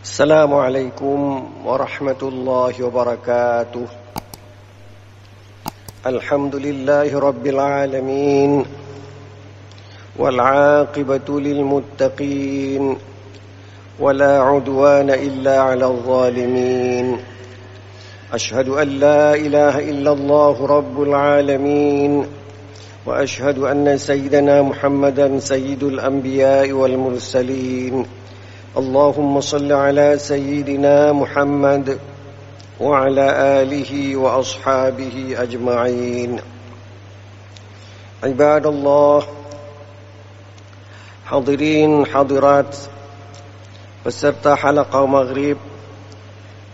Assalamualaikum warahmatullahi wabarakatuh. Alhamdulillahi rabbil alamin. Wal 'aqibatu lil muttaqin. Wala 'udwana illa 'alal zalimin. Ashhadu an la ilaha illallah rabbul alamin. Wa ashhadu anna sayyidana Muhammadan sayyidul anbiya'i wal mursalin. اللهم صل على سيدنا محمد وعلى آله وأصحابه أجمعين. عباد الله، hadirin hadirat peserta halaqah maghrib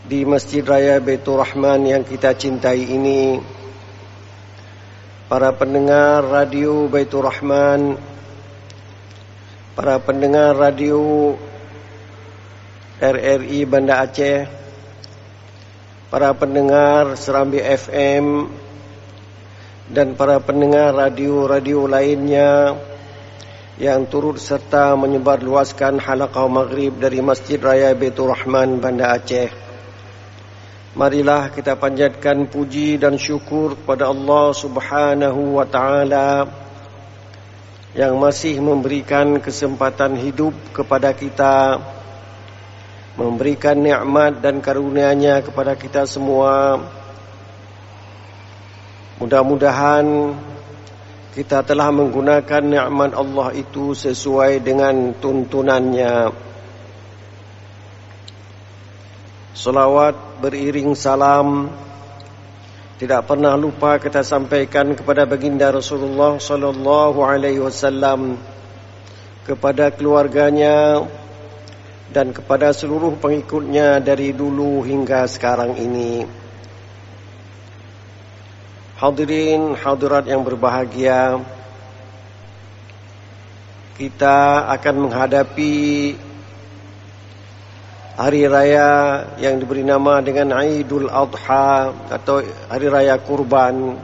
di Masjid Raya Baitur Rahman yang kita cintai ini, para pendengar radio Baitur Rahman, para pendengar radio RRI Banda Aceh, para pendengar Serambi FM, dan para pendengar radio-radio lainnya yang turut serta menyebarluaskan halaqah maghrib dari Masjid Raya Baitur Rahman Banda Aceh. Marilah kita panjatkan puji dan syukur kepada Allah Subhanahu wa Ta'ala yang masih memberikan kesempatan hidup kepada kita, memberikan nikmat dan karunia-Nya kepada kita semua. Mudah-mudahan kita telah menggunakan nikmat Allah itu sesuai dengan tuntunannya. Salawat beriring salam tidak pernah lupa kita sampaikan kepada baginda Rasulullah sallallahu alaihi wasallam, kepada keluarganya, dan kepada seluruh pengikutnya dari dulu hingga sekarang ini. Hadirin hadirat yang berbahagia, kita akan menghadapi hari raya yang diberi nama dengan Idul Adha atau hari raya kurban.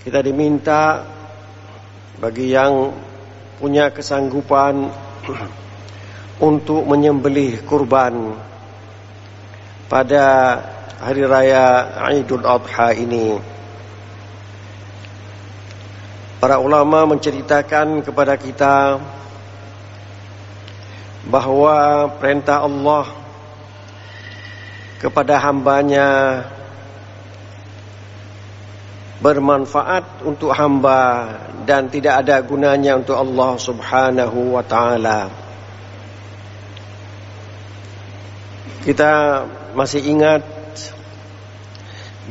Kita diminta bagi yang punya kesanggupan untuk menyembelih kurban pada hari raya Idul Adha ini. Para ulama menceritakan kepada kita bahawa perintah Allah kepada hambanya bermanfaat untuk hamba dan tidak ada gunanya untuk Allah Subhanahu wa Ta'ala. Kita masih ingat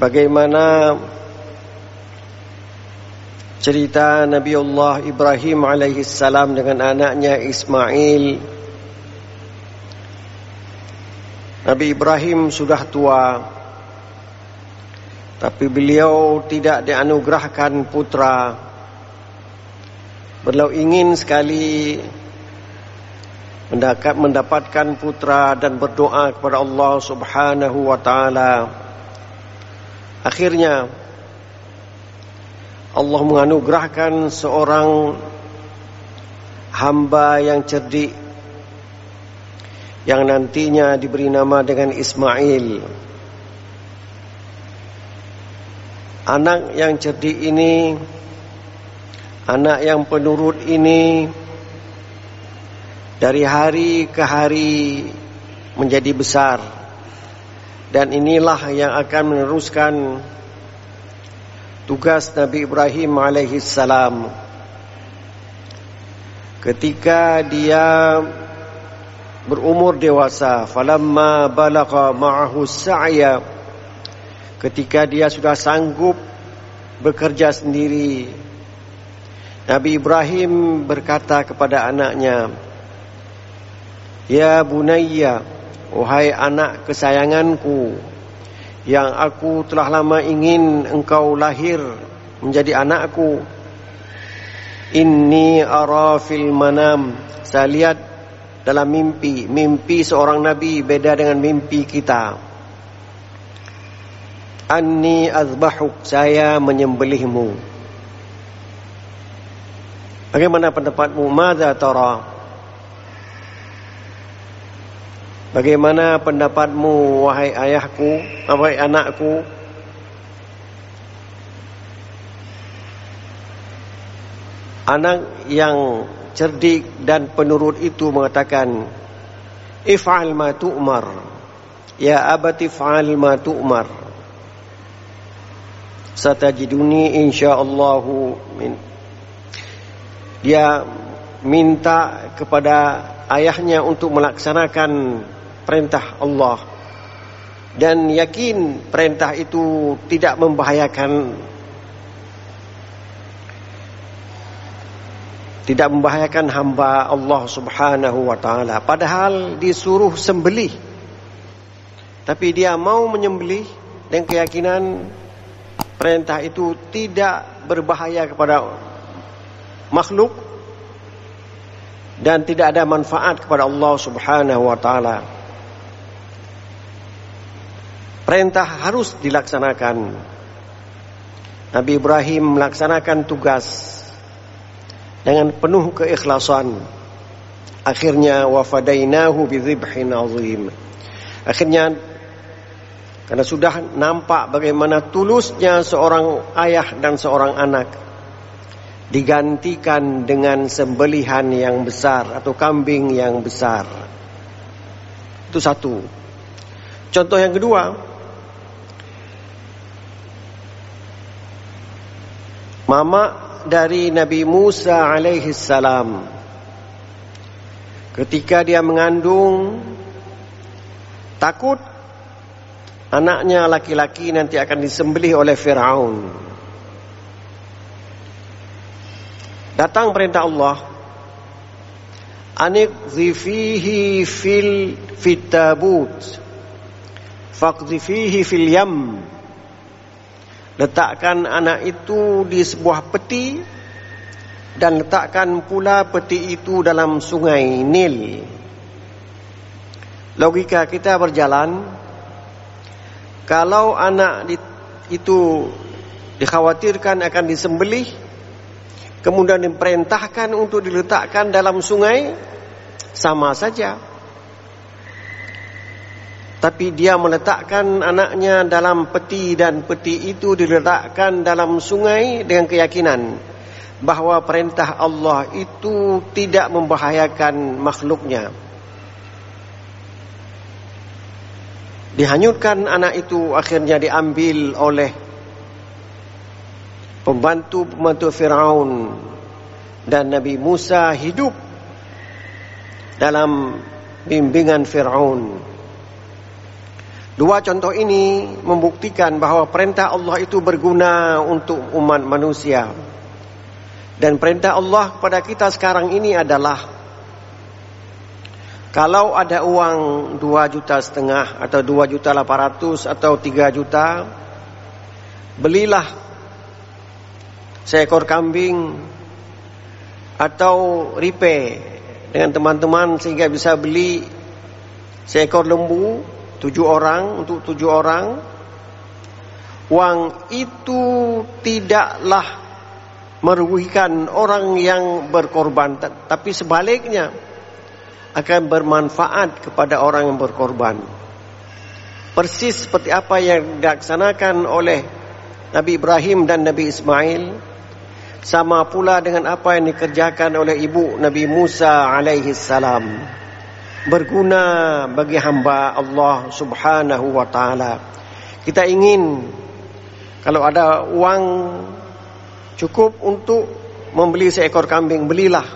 bagaimana cerita Nabiullah Ibrahim alaihi salam dengan anaknya Ismail. Nabi Ibrahim sudah tua, tapi beliau tidak dianugerahkan putra. Beliau ingin sekali mendapatkan putra dan berdoa kepada Allah Subhanahu wa Ta'ala. Akhirnya Allah menganugerahkan seorang hamba yang cerdik yang nantinya diberi nama dengan Ismail. Anak yang cerdik ini, anak yang penurut ini, dari hari ke hari menjadi besar, dan inilah yang akan meneruskan tugas Nabi Ibrahim alaihi salam. Ketika dia berumur dewasa, falamma balagha ma'ahu sa'ya, ketika dia sudah sanggup bekerja sendiri, Nabi Ibrahim berkata kepada anaknya, "Ya bunayya, wahai anak kesayanganku, yang aku telah lama ingin engkau lahir menjadi anakku. Inni ara fil manam." Saya lihat dalam mimpi. Mimpi seorang nabi beda dengan mimpi kita. "Anni azbahuk," saya menyembelihmu. Bagaimana pendapatmu? Madza tara? Bagaimana pendapatmu wahai ayahku, wahai anakku? Anak yang cerdik dan penurut itu mengatakan, if'al ma tu'mar, ya abati if'al ma tu'mar, satajiduni insyaallahu min. Dia minta kepada ayahnya untuk melaksanakan perintah Allah dan yakin perintah itu tidak membahayakan hamba Allah Subhanahu wa taala. Padahal disuruh sembelih, tapi dia mau menyembelih dengan keyakinan perintah itu tidak berbahaya kepada makhluk dan tidak ada manfaat kepada Allah Subhanahu wa taala. Perintah harus dilaksanakan. Nabi Ibrahim melaksanakan tugas dengan penuh keikhlasan. Akhirnya wafadainahu bidzibhin azim. Akhirnya karena sudah nampak bagaimana tulusnya seorang ayah dan seorang anak, digantikan dengan sembelihan yang besar atau kambing yang besar. Itu satu. Contoh yang kedua, mama dari Nabi Musa alaihi salam, ketika dia mengandung, takut anaknya laki-laki nanti akan disembelih oleh Fir'aun. Datang perintah Allah, aniqdhi fihi fit tabut faqdhi fihi fil yam. Letakkan anak itu di sebuah peti dan letakkan pula peti itu dalam sungai Nil. Logika kita berjalan, kalau anak itu dikhawatirkan akan disembelih, kemudian diperintahkan untuk diletakkan dalam sungai, sama saja. Tapi dia meletakkan anaknya dalam peti dan peti itu diletakkan dalam sungai dengan keyakinan bahwa perintah Allah itu tidak membahayakan makhluknya. Dihanyutkan anak itu, akhirnya diambil oleh pembantu Fir'aun, dan Nabi Musa hidup dalam bimbingan Fir'aun. Dua contoh ini membuktikan bahwa perintah Allah itu berguna untuk umat manusia. Dan perintah Allah kepada kita sekarang ini adalah, kalau ada uang 2,5 juta atau 2,800,000 atau 3 juta, belilah seekor kambing atau ripe dengan teman-teman sehingga bisa beli seekor lembu 7 orang untuk 7 orang. Uang itu tidaklah merugikan orang yang berkorban, tapi sebaliknya akan bermanfaat kepada orang yang berkorban. Persis seperti apa yang dilaksanakan oleh Nabi Ibrahim dan Nabi Ismail, sama pula dengan apa yang dikerjakan oleh ibu Nabi Musa alaihi salam. Berguna bagi hamba Allah Subhanahu wa taala. Kita ingin kalau ada uang cukup untuk membeli seekor kambing, belilah.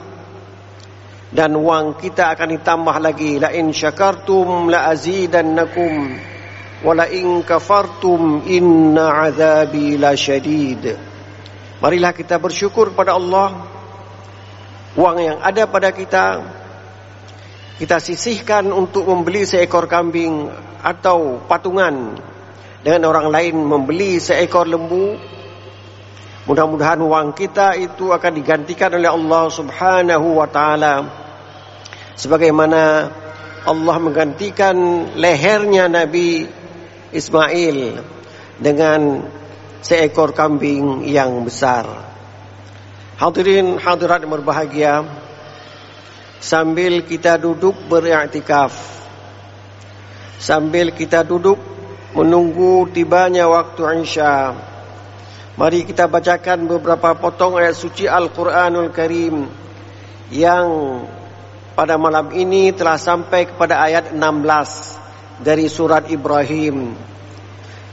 Dan uang kita akan ditambah lagi. La in syakartum la azidannakum wa la in kafartum inna azabi lasyadid. Marilah kita bersyukur kepada Allah. Uang yang ada pada kita sisihkan untuk membeli seekor kambing atau patungan dengan orang lain membeli seekor lembu. Mudah-mudahan uang kita itu akan digantikan oleh Allah Subhanahu wa taala sebagaimana Allah menggantikan lehernya Nabi Ismail dengan seekor kambing yang besar. Hadirin hadirat yang berbahagia, sambil kita duduk beriktikaf, sambil kita duduk menunggu tibanya waktu Isya, mari kita bacakan beberapa potong ayat suci Al-Quranul Karim yang pada malam ini telah sampai kepada ayat 16 dari surat Ibrahim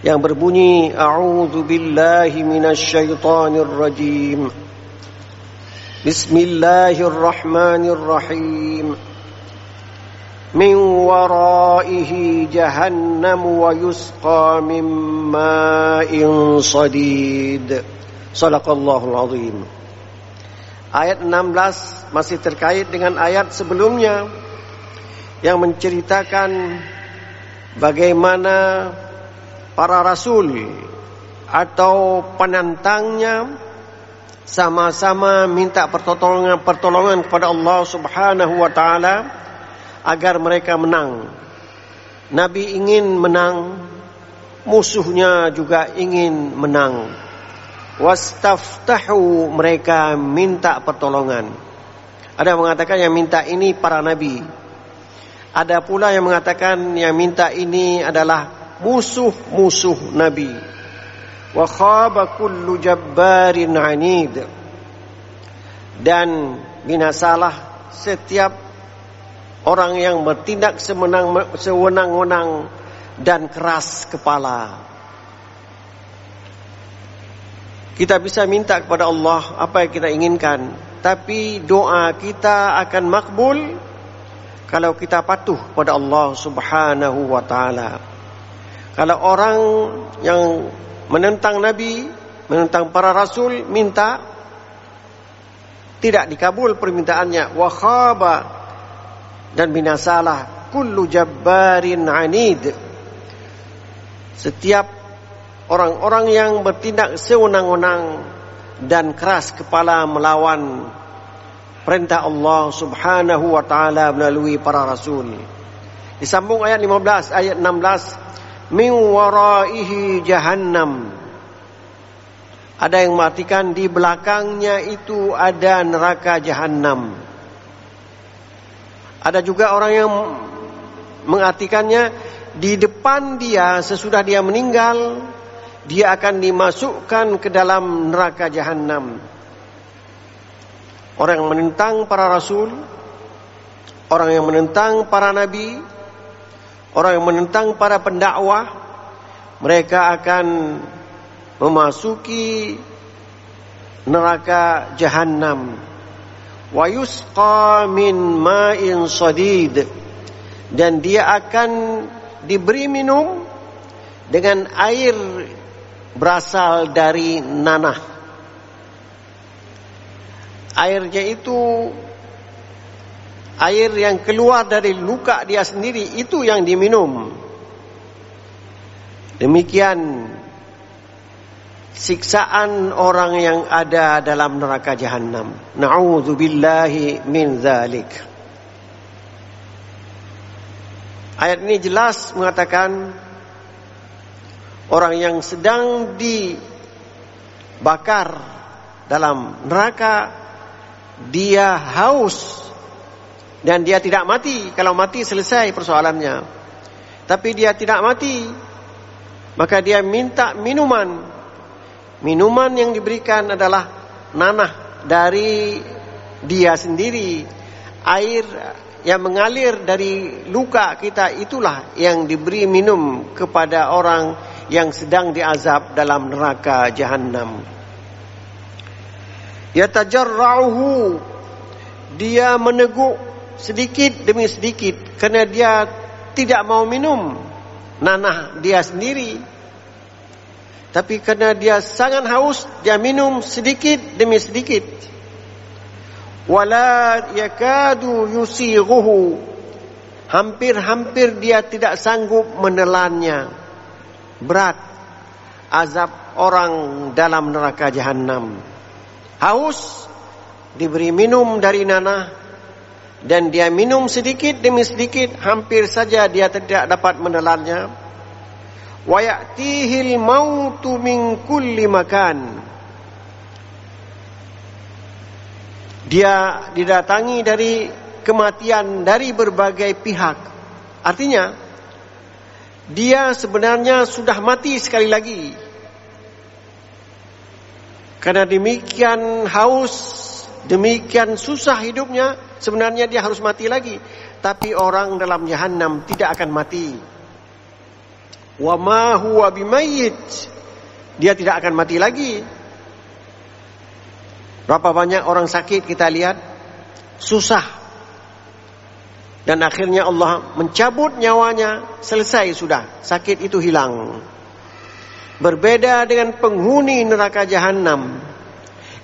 yang berbunyi, A'udzu billahi minasyaitonir rajim. Bismillahirrahmanirrahim. Min waraihi jahannam wa yusqa min ma'in sadid. Shadaqallahul azim. Ayat 16 masih terkait dengan ayat sebelumnya yang menceritakan bagaimana para rasul atau penantangnya sama-sama minta pertolongan kepada Allah Subhanahu wa taala agar mereka menang. Nabi ingin menang, musuhnya juga ingin menang. Wastaftahu, mereka minta pertolongan. Ada yang mengatakan yang minta ini para nabi. Ada pula yang mengatakan yang minta ini adalah musuh-musuh nabi. Wa khaba kullu jabbarin anid. Dan binasalah setiap orang yang bertindak sewenang-wenang dan keras kepala. Kita bisa minta kepada Allah apa yang kita inginkan, tapi doa kita akan makbul kalau kita patuh pada Allah Subhanahu wa taala. Kalau orang yang menentang Nabi, menentang para rasul, minta tidak dikabul permintaannya, wa khaba, dan binasalah kullu jabbarin anid, setiap orang-orang yang bertindak sewenang-wenang dan keras kepala melawan perintah Allah Subhanahu wa taala melalui para rasul. Disambung ayat 15, ayat 16, min waraihi jahannam. Ada yang mengartikan di belakangnya itu ada neraka jahanam. Ada juga orang yang mengartikannya di depan dia, sesudah dia meninggal, dia akan dimasukkan ke dalam neraka jahanam. Orang yang menentang para rasul, orang yang menentang para nabi, orang yang menentang para pendakwah, mereka akan memasuki neraka jahanam. Wa yusqa min ma'in sadid, dan dia akan diberi minum dengan air berasal dari nanah. Airnya itu air yang keluar dari luka dia sendiri, itu yang diminum. Demikian siksaan orang yang ada dalam neraka jahanam. Na'udzubillahi min dzalik. Ayat ini jelas mengatakan orang yang sedang dibakar dalam neraka, dia haus dan dia tidak mati. Kalau mati selesai persoalannya. Tapi dia tidak mati, maka dia minta minuman. Minuman yang diberikan adalah nanah dari dia sendiri. Air yang mengalir dari luka kita, itulah yang diberi minum kepada orang yang sedang diazab dalam neraka jahanam. Yatajarra'uhu, dia meneguk sedikit demi sedikit kerana dia tidak mau minum nanah dia sendiri. Tapi kerana dia sangat haus, dia minum sedikit demi sedikit. Wala yakadu yusighuhu, hampir-hampir dia tidak sanggup menelannya. Berat azab orang dalam neraka jahanam. Haus, diberi minum dari nanah, dan dia minum sedikit demi sedikit, hampir saja dia tidak dapat menelannya. Wa ya'tihil mautu min kulli makan, dia didatangi dari kematian dari berbagai pihak. Artinya dia sebenarnya sudah mati sekali lagi. Karena demikian haus, demikian susah hidupnya, sebenarnya dia harus mati lagi. Tapi orang dalam jahannam tidak akan mati. Wa ma huwa bimayyit, dia tidak akan mati lagi. Berapa banyak orang sakit kita lihat, susah, dan akhirnya Allah mencabut nyawanya, selesai sudah, sakit itu hilang. Berbeda dengan penghuni neraka jahanam,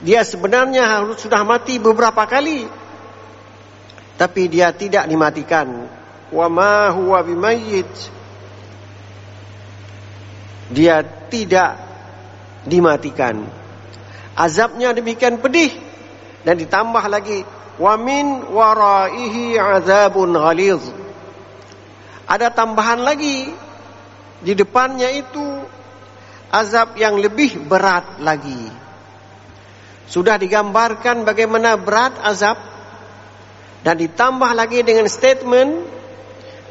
dia sebenarnya harus sudah mati beberapa kali, tapi dia tidak dimatikan. Wa ma huwa bimayyit, dia tidak dimatikan. Azabnya demikian pedih, dan ditambah lagi wa min waraihi azabun ghaliz. Ada tambahan lagi, di depannya itu azab yang lebih berat lagi. Sudah digambarkan bagaimana berat azab, dan ditambah lagi dengan statement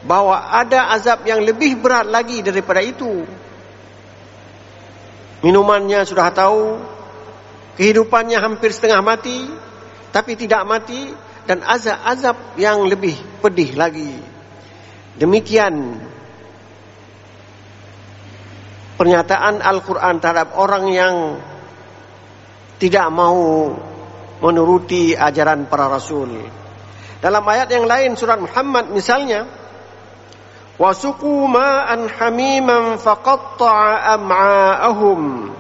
bahwa ada azab yang lebih berat lagi daripada itu. Minumannya sudah tahu, kehidupannya hampir setengah mati, tapi tidak mati, dan azab yang lebih pedih lagi. Demikian pernyataan Al-Quran terhadap orang yang tidak mau menuruti ajaran para rasul. Dalam ayat yang lain, surat Muhammad misalnya, wasuqu ma'an hamiman faqatta'a am'a'ahum.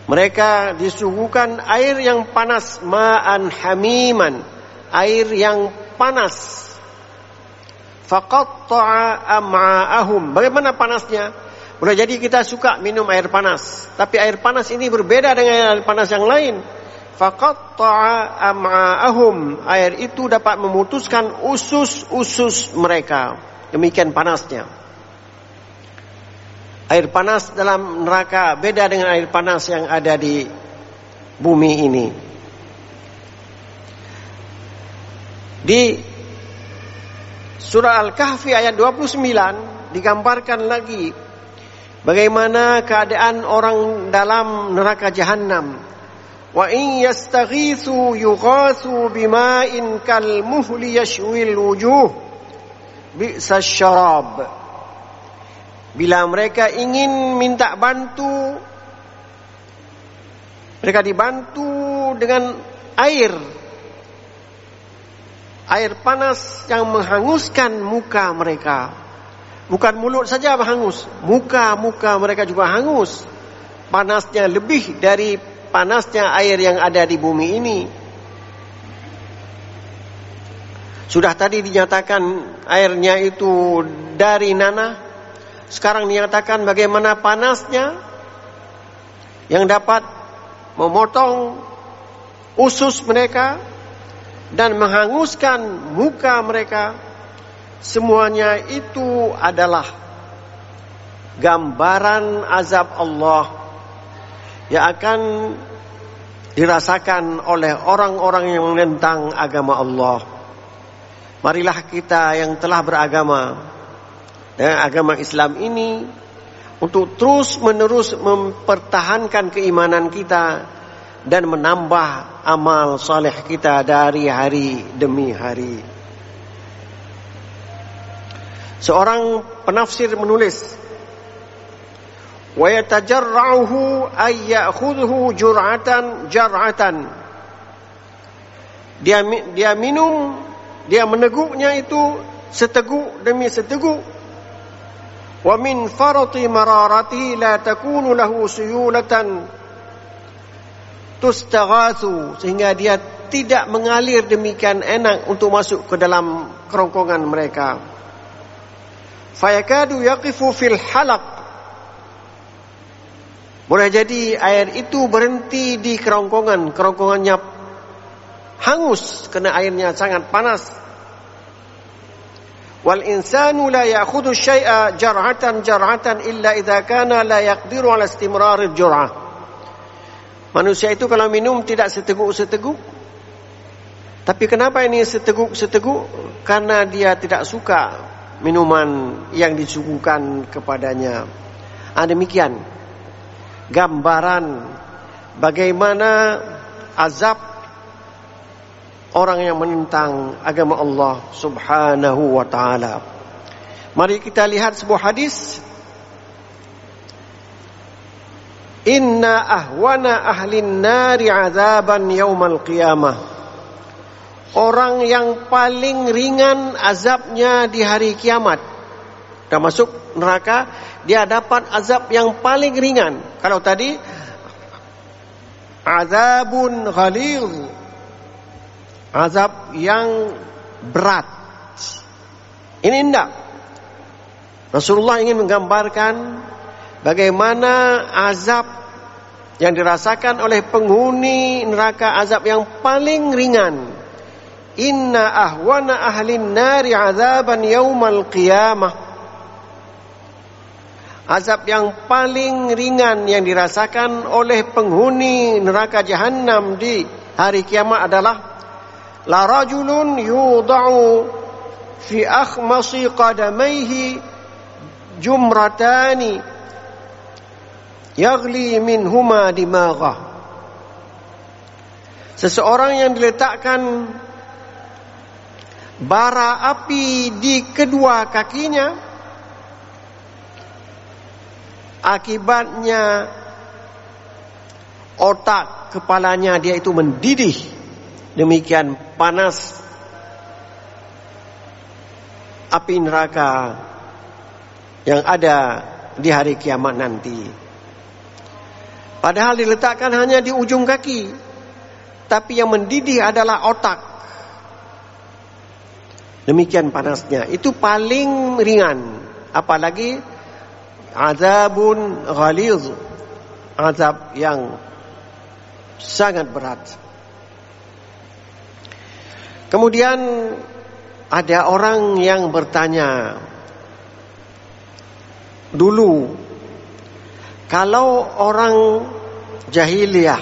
Mereka disuguhkan air yang panas, ma'an hamiman, air yang panas. Faqatta'a am'a'ahum. Bagaimana panasnya? Boleh jadi kita suka minum air panas, tapi air panas ini berbeda dengan air panas yang lain. Faqatta'a am'a'ahum. Air itu dapat memutuskan usus-usus mereka. Demikian panasnya. Air panas dalam neraka beda dengan air panas yang ada di bumi ini. Di surah Al-Kahfi ayat 29 digambarkan lagi bagaimana keadaan orang dalam neraka jahanam. Wa in yastaghitsu yughatsu bima'in kal muhli yashwil wujuh bi'sa syarab. Bila mereka ingin minta bantu, mereka dibantu dengan air panas yang menghanguskan muka mereka. Bukan mulut saja hangus, muka mereka juga hangus. Panasnya lebih dari panasnya air yang ada di bumi ini. Sudah tadi dinyatakan airnya itu dari nanah. Sekarang dinyatakan bagaimana panasnya yang dapat memotong usus mereka dan menghanguskan muka mereka. Semuanya itu adalah gambaran azab Allah yang akan dirasakan oleh orang-orang yang menentang agama Allah. Marilah kita yang telah beragama dengan agama Islam ini untuk terus-menerus mempertahankan keimanan kita dan menambah amal saleh kita dari hari demi hari. Seorang penafsir menulis, wa yatajarra'uhu ay ya'khudhu jur'atan jar'atan. Dia minum, dia meneguknya itu seteguk demi seteguk. Wa min farati mararati la takunu lahu suyulatan tustaghatsu, sehingga dia tidak mengalir demikian enak untuk masuk ke dalam kerongkongan mereka. Fayakadu yaqifu fil halaq. Boleh jadi air itu berhenti di kerongkongannya hangus karena airnya sangat panas. Wal insanu la ya'khudhu syai'a jar'atan illa idza kana la yaqdiru 'ala istimrar al-jur'ah. Manusia itu kalau minum tidak seteguk-seteguk. Tapi kenapa ini seteguk-seteguk? Karena dia tidak suka minuman yang disuguhkan kepadanya. Demikian gambaran bagaimana azab orang yang menentang agama Allah Subhanahu wa taala. Mari kita lihat sebuah hadis. Inna ahwana ahlin nari azaban yaumal qiyamah. Orang yang paling ringan azabnya di hari kiamat. Dah masuk neraka, dia dapat azab yang paling ringan. Kalau tadi azabun ghalidh, azab yang berat. Ini tidak. Rasulullah ingin menggambarkan bagaimana azab yang dirasakan oleh penghuni neraka, azab yang paling ringan. Inna ahwana ahlin nari azaban yaumal qiyamah. Azab yang paling ringan yang dirasakan oleh penghuni neraka Jahannam di hari kiamat adalah la rajulun yudau fi akhmasi qadamaihi jumratani yaghli minhuma dimaghah. Seseorang yang diletakkan bara api di kedua kakinya, akibatnya otak kepalanya dia itu mendidih. Demikian panas api neraka yang ada di hari kiamat nanti. Padahal diletakkan hanya di ujung kaki, tapi yang mendidih adalah otak. Demikian panasnya. Itu paling ringan. Apalagi azabun ghalidh, azab yang sangat berat. Kemudian ada orang yang bertanya, dulu kalau orang jahiliyah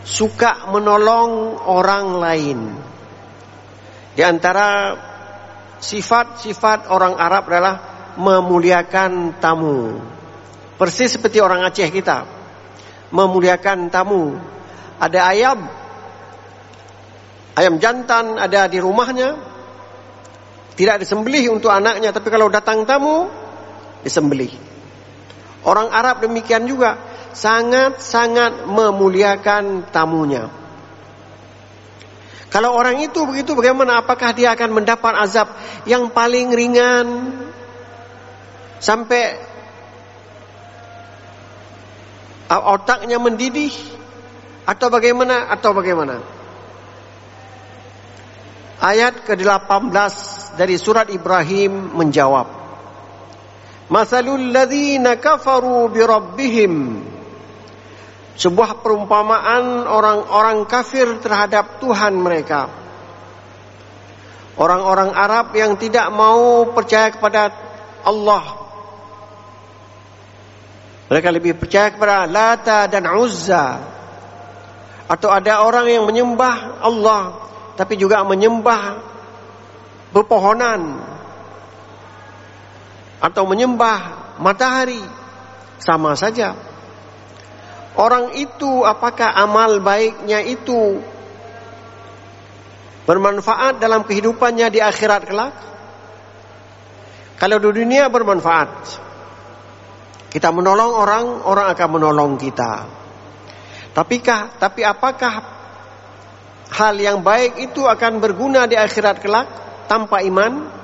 suka menolong orang lain, di antara sifat-sifat orang Arab adalah memuliakan tamu. Persis seperti orang Aceh kita, memuliakan tamu. Ada ayam jantan ada di rumahnya, tidak disembelih untuk anaknya, tapi kalau datang tamu disembelih. Orang Arab demikian juga, sangat-sangat memuliakan tamunya. Kalau orang itu begitu, bagaimana? Apakah dia akan mendapat azab yang paling ringan sampai otaknya mendidih, atau bagaimana? Ayat ke-18 dari surat Ibrahim menjawab, Masalul ladzina kafaru bi rabbihim. Sebuah perumpamaan orang-orang kafir terhadap Tuhan mereka. Orang-orang Arab yang tidak mau percaya kepada Allah. Mereka lebih percaya kepada Lata dan Uzza. Atau ada orang yang menyembah Allah, tapi juga menyembah pepohonan, atau menyembah matahari. Sama saja. Orang itu apakah amal baiknya itu bermanfaat dalam kehidupannya di akhirat kelak? Kalau di dunia bermanfaat, kita menolong orang, orang akan menolong kita. Tapi apakah hal yang baik itu akan berguna di akhirat kelak tanpa iman?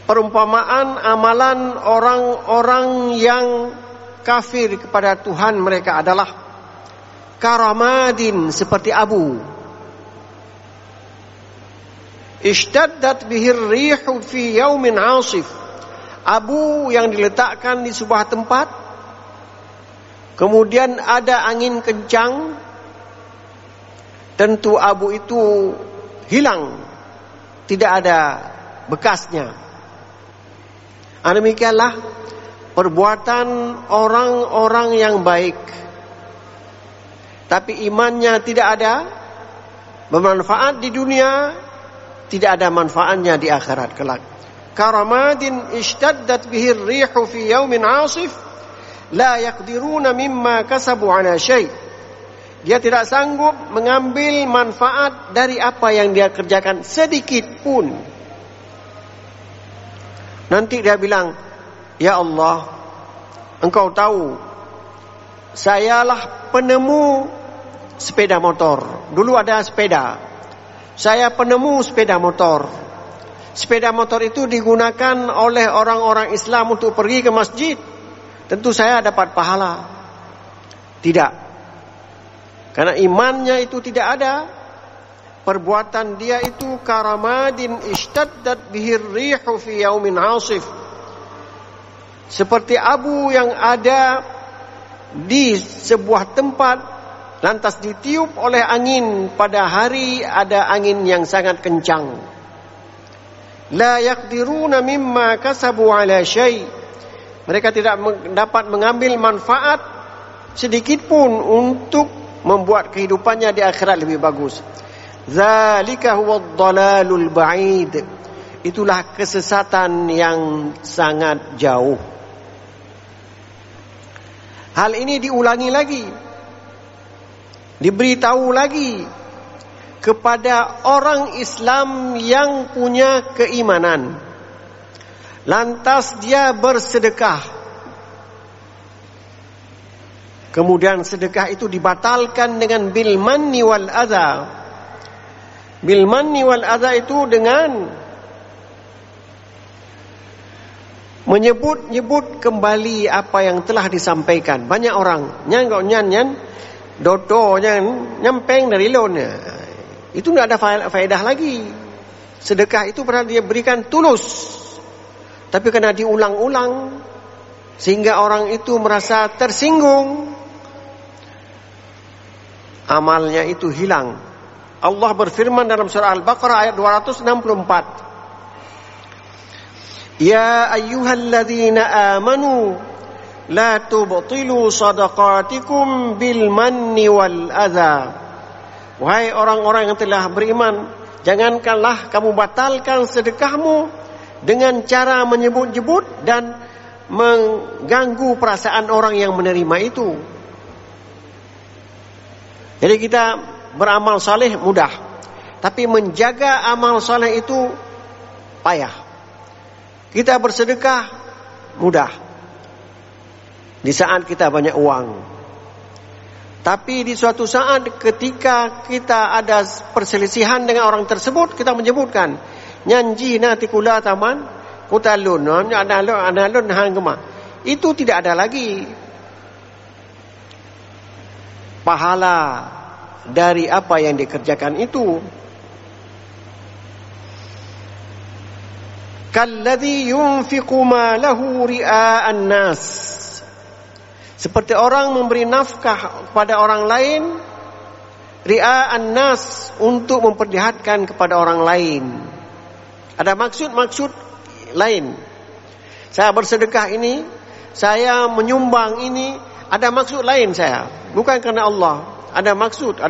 Perumpamaan amalan orang-orang yang kafir kepada Tuhan mereka adalah karamadin, seperti abu. Ishtaddat bihir rihu fi yaumin asif. Abu yang diletakkan di sebuah tempat, kemudian ada angin kencang, tentu abu itu hilang, tidak ada bekasnya. Demikianlah perbuatan orang-orang yang baik, tapi imannya tidak ada, bermanfaat di dunia, tidak ada manfaatnya di akhirat kelak. Karamadin ishtaddat bihi ar-rihu fi yawmin 'asif la yaqdiruna mimma kasabu 'ala syai'. Dia tidak sanggup mengambil manfaat dari apa yang dia kerjakan sedikit pun. Nanti dia bilang, "Ya Allah, Engkau tahu sayalah penemu sepeda motor. Dulu ada sepeda. Saya penemu sepeda motor. Sepeda motor itu digunakan oleh orang-orang Islam untuk pergi ke masjid. Tentu saya dapat pahala." Tidak. Karena imannya itu tidak ada. Perbuatan dia itu karamadin ishtaddat bihir rihu fi yaumin 'asif. Seperti abu yang ada di sebuah tempat lantas ditiup oleh angin pada hari ada angin yang sangat kencang. La yaqdiruna mimma kasabu 'ala syai'. Mereka tidak dapat mengambil manfaat sedikit pun untuk membuat kehidupannya di akhirat lebih bagus. Zalika huwad dalalul ba'id. Itulah kesesatan yang sangat jauh. Hal ini diulangi lagi, diberitahu lagi kepada orang Islam yang punya keimanan. Lantas dia bersedekah. Kemudian sedekah itu dibatalkan dengan bil manni wal adza. Bil manni wal adza itu dengan menyebut-nyebut kembali apa yang telah disampaikan. Banyak orang nyan dodo nyampeng dari loannya. Itu tidak ada faedah lagi. Sedekah itu pernah dia berikan tulus, tapi karena diulang-ulang sehingga orang itu merasa tersinggung, amalnya itu hilang. Allah berfirman dalam surah Al-Baqarah ayat 264. Ya ayyuhalladzina amanu la tubtilu sadaqatikum bil manni wal adza. Wahai orang-orang yang telah beriman, jangankanlah kamu batalkan sedekahmu dengan cara menyebut-nyebut dan mengganggu perasaan orang yang menerima itu. Jadi kita beramal saleh mudah, tapi menjaga amal saleh itu payah. Kita bersedekah mudah di saat kita banyak uang. Tapi di suatu saat ketika kita ada perselisihan dengan orang tersebut, kita menyebutkan nyanji nanti kula taman kutalun analun hang kema. Itu tidak ada lagi pahala dari apa yang dikerjakan itu. Kalladzi yunfiqu malahu ria'an nas. Seperti orang memberi nafkah kepada orang lain, ria'an nas, untuk memperlihatkan kepada orang lain. Ada maksud-maksud lain. Saya bersedekah ini, saya menyumbang ini, ada maksud lain saya. Bukan karena Allah. Ada maksud.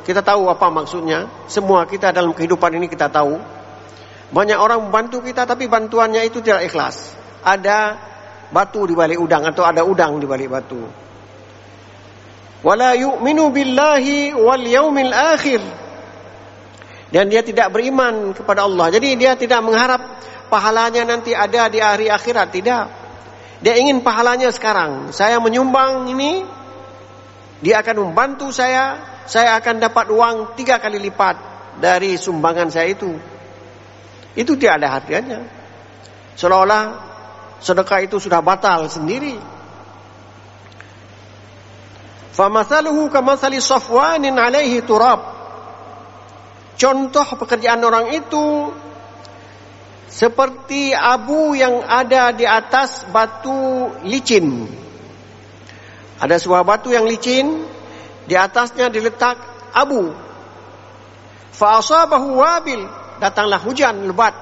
Kita tahu apa maksudnya. Semua kita dalam kehidupan ini kita tahu. Banyak orang membantu kita tapi bantuannya itu tidak ikhlas. Ada batu di balik udang atau ada udang di balik batu. Wala yu'minu billahi wal yaumil akhir. Dan dia tidak beriman kepada Allah. Jadi dia tidak mengharap pahalanya nanti ada di hari akhirat. Tidak. Dia ingin pahalanya sekarang. Saya menyumbang ini, dia akan membantu saya akan dapat uang 3 kali lipat dari sumbangan saya itu. Itu tidak ada harganya. Seolah-olah sedekah itu sudah batal sendiri. Famathaluhu kamathali safwanin alaihi turab. Contoh pekerjaan orang itu seperti abu yang ada di atas batu licin. Ada sebuah batu yang licin, di atasnya diletak abu. Fa asabahu wabil. Datanglah hujan lebat.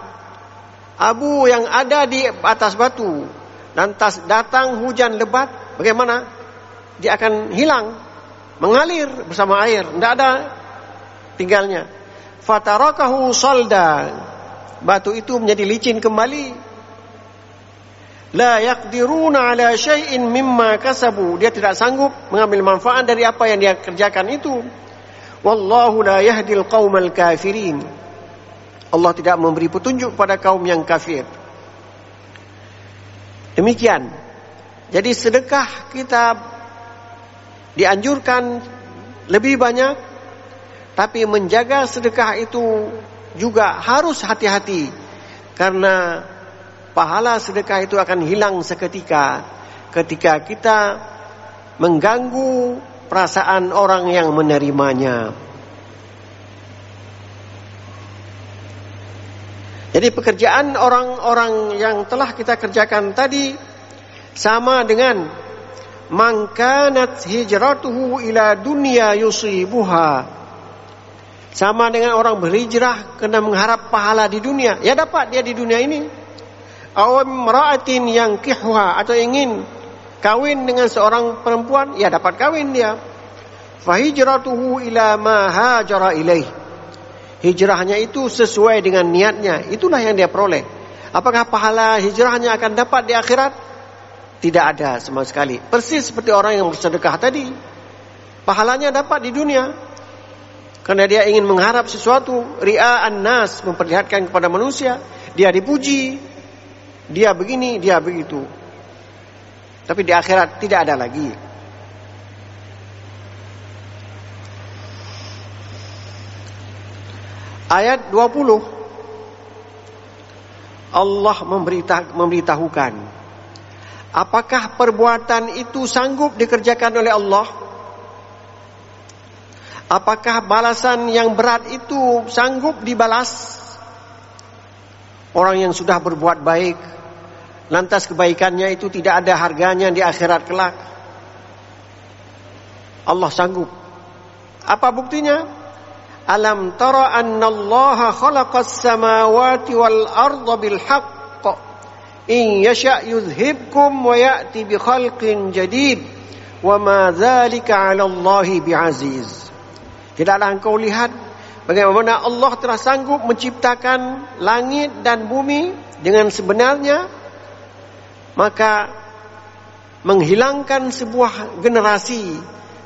Abu yang ada di atas batu, lantas datang hujan lebat, bagaimana? Dia akan hilang, mengalir bersama air, tidak ada tinggalnya. fatarakahu salda, batu itu menjadi licin kembali. La yaqdiruna ala syai'in mimma kasabu, dia tidak sanggup mengambil manfaat dari apa yang dia kerjakan itu. Wallahu la yahdil qaumal kafirin, Allah tidak memberi petunjuk pada kaum yang kafir. Demikian. Jadi sedekah kita dianjurkan lebih banyak, tapi menjaga sedekah itu juga harus hati-hati, karena pahala sedekah itu akan hilang seketika ketika kita mengganggu perasaan orang yang menerimanya. Jadi pekerjaan orang-orang yang telah kita kerjakan tadi sama dengan man kanat hijratuhu ila dunya yusibuha, sama dengan orang berhijrah kena mengharap pahala di dunia, ya dapat dia di dunia ini. Aw imra'atin yankihuha, atau ingin kawin dengan seorang perempuan, ya dapat kawin dia. Fa hijratuhu ila ma hajara ilaih, hijrahnya itu sesuai dengan niatnya, itulah yang dia peroleh. Apakah pahala hijrahnya akan dapat di akhirat? Tidak ada sama sekali. Persis seperti orang yang bersedekah tadi, pahalanya dapat di dunia karena dia ingin mengharap sesuatu, ria'an nas, memperlihatkan kepada manusia, dia dipuji, dia begini, dia begitu. Tapi di akhirat tidak ada lagi. Ayat 20, Allah memberitahukan, apakah perbuatan itu sanggup dikerjakan oleh Allah? Apakah balasan yang berat itu sanggup dibalas? Orang yang sudah berbuat baik, lantas kebaikannya itu tidak ada harganya di akhirat kelak. Allah sanggup. Apa buktinya? Alam tara annallaha khalaqas samawati wal arda bil haqq in yasha' yudhibkum wa ya'ti bi khalqin jadid wa ma dzalika 'ala Allahi bi'aziz. Tidaklah engkau lihat bagaimana Allah telah sanggup menciptakan langit dan bumi dengan sebenarnya, maka menghilangkan sebuah generasi,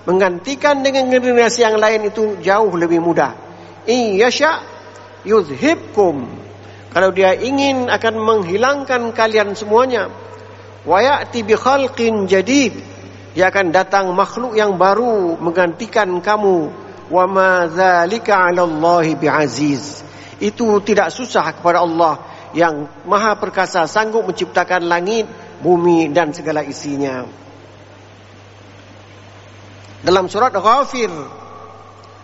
menggantikan dengan generasi yang lain itu jauh lebih mudah. In yasha' yudhibkum, kalau dia ingin akan menghilangkan kalian semuanya. Wa ya'ti bi khalqin jadid, dia akan datang makhluk yang baru menggantikan kamu. Wa ma dzalika 'ala Allahi bi'aziz, itu tidak susah kepada Allah yang maha perkasa, sanggup menciptakan langit, bumi dan segala isinya. Dalam surat Ghafir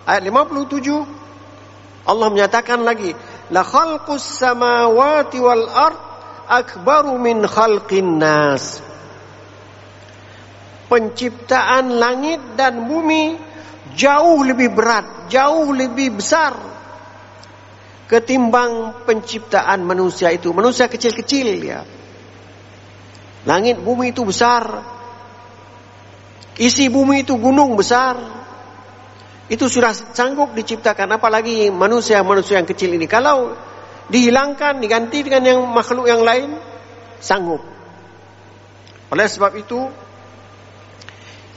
ayat 57 Allah menyatakan lagi, la khalqus samawati wal ard akbaru min khalqin nas, penciptaan langit dan bumi jauh lebih berat, jauh lebih besar ketimbang penciptaan manusia itu. Manusia kecil-kecil ya. Langit bumi itu besar, isi bumi itu gunung besar, itu sudah sanggup diciptakan, apalagi manusia-manusia yang kecil ini. Kalau dihilangkan, diganti dengan yang makhluk yang lain, sanggup. Oleh sebab itu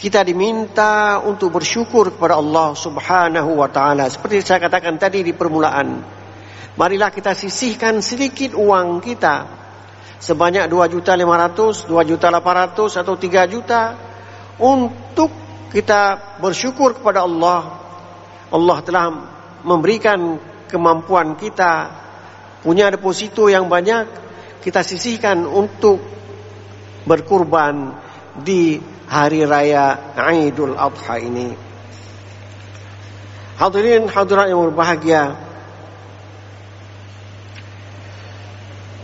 kita diminta untuk bersyukur kepada Allah Subhanahu wa ta'ala. Seperti saya katakan tadi di permulaan, marilah kita sisihkan sedikit uang kita, sebanyak 2.500.000, 2.800.000 atau 3 juta, untuk kita bersyukur kepada Allah. Allah telah memberikan kemampuan kita, punya deposito yang banyak, kita sisihkan untuk berkurban di hari raya Idul Adha ini. Hadirin hadirat yang berbahagia,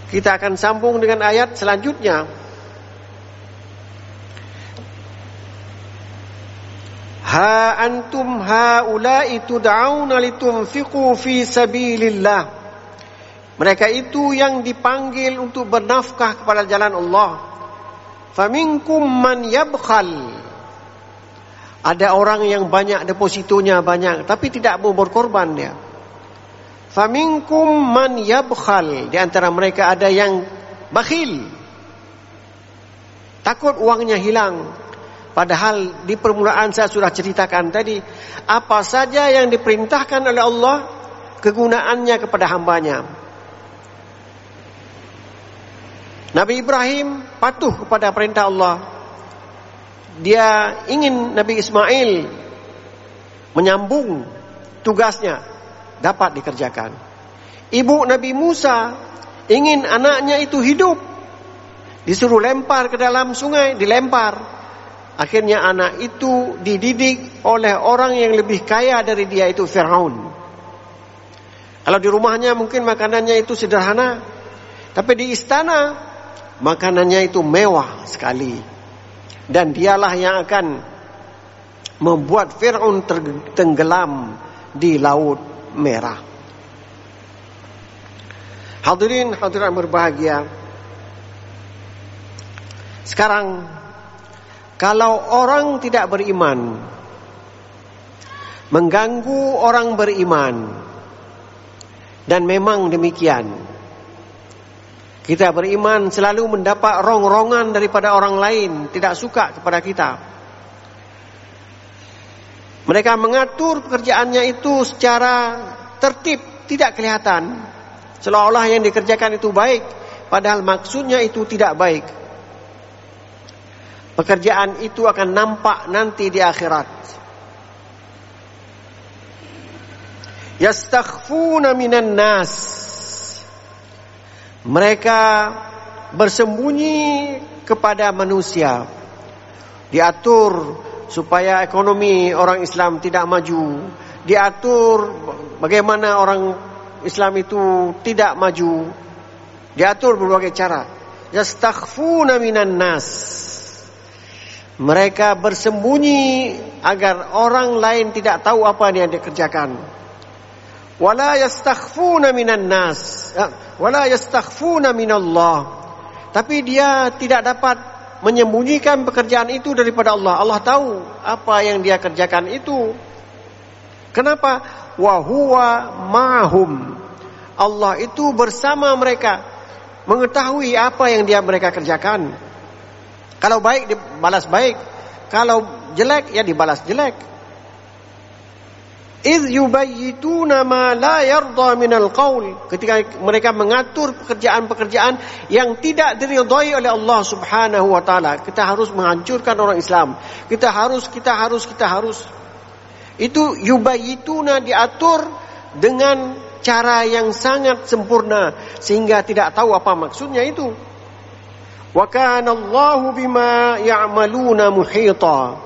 kita akan sambung dengan ayat selanjutnya. Ha antum haula'i tud'auna litunfiqu fi sabilillah, mereka itu yang dipanggil untuk bernafkah kepada jalan Allah. Faminkum man yabkhal, ada orang yang banyak depositonya banyak tapi tidak mau berkorban dia. Faminkum man yabkhal, di antara mereka ada yang bakhil, takut uangnya hilang. Padahal di permulaan saya sudah ceritakan tadi, apa saja yang diperintahkan oleh Allah, kegunaannya kepada hambanya. Nabi Ibrahim patuh kepada perintah Allah. Dia ingin Nabi Ismail menyambung tugasnya dapat dikerjakan. Ibu Nabi Musa ingin anaknya itu hidup, disuruh lempar ke dalam sungai, dilempar. Akhirnya anak itu dididik oleh orang yang lebih kaya dari dia, itu Fir'aun. Kalau di rumahnya mungkin makanannya itu sederhana, tapi di istana makanannya itu mewah sekali. Dan dialah yang akan membuat Fir'aun tenggelam di Laut Merah. Hadirin hadirat berbahagia. Sekarang kalau orang tidak beriman mengganggu orang beriman, dan memang demikian, kita beriman selalu mendapat rong-rongan daripada orang lain, tidak suka kepada kita. Mereka mengatur pekerjaannya itu secara tertib, tidak kelihatan, seolah-olah yang dikerjakan itu baik, padahal maksudnya itu tidak baik. Pekerjaan itu akan nampak nanti di akhirat. Yastakhfuna minan nas. Mereka bersembunyi kepada manusia. Diatur supaya ekonomi orang Islam tidak maju. Diatur bagaimana orang Islam itu tidak maju. Diatur berbagai cara. Yastakhfuna minan nas. Mereka bersembunyi agar orang lain tidak tahu apa yang dikerjakan. Wala yastakhfuna minan nas, wala yastakhfuna minallah. Tapi dia tidak dapat menyembunyikan pekerjaan itu daripada Allah. Allah tahu apa yang dia kerjakan itu. Kenapa? Wa huwa ma'hum. Allah itu bersama mereka, mengetahui apa yang mereka kerjakan. Kalau baik dibalas baik, kalau jelek ya dibalas jelek. Idh yubayyituna ma la yarda minal qaul. Ketika mereka mengatur pekerjaan-pekerjaan yang tidak diridhai oleh Allah Subhanahu wa taala. Kita harus menghancurkan orang Islam. Kita harus. Itu yubayyituna diatur dengan cara yang sangat sempurna sehingga tidak tahu apa maksudnya itu. Wa kana Allahu bima ya'maluna muhita.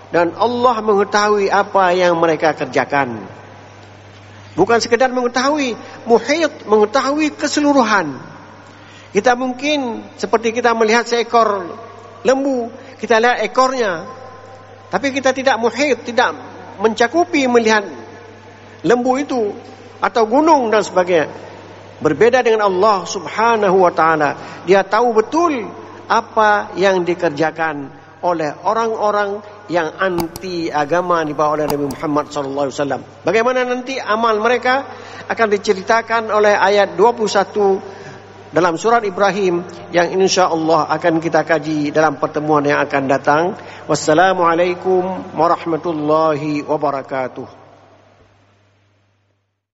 Dan Allah mengetahui apa yang mereka kerjakan. Bukan sekedar mengetahui, muhit, mengetahui keseluruhan. Kita mungkin seperti kita melihat seekor lembu, kita lihat ekornya. Tapi kita tidak muhit, tidak mencakupi melihat lembu itu atau gunung dan sebagainya. Berbeda dengan Allah Subhanahu wa taala. Dia tahu betul apa yang dikerjakan oleh orang-orang yang anti agama dibawa oleh Nabi Muhammad SAW. Bagaimana nanti amal mereka akan diceritakan oleh ayat 21 dalam surat Ibrahim yang insya-Allah akan kita kaji dalam pertemuan yang akan datang. Wassalamualaikum warahmatullahi wabarakatuh.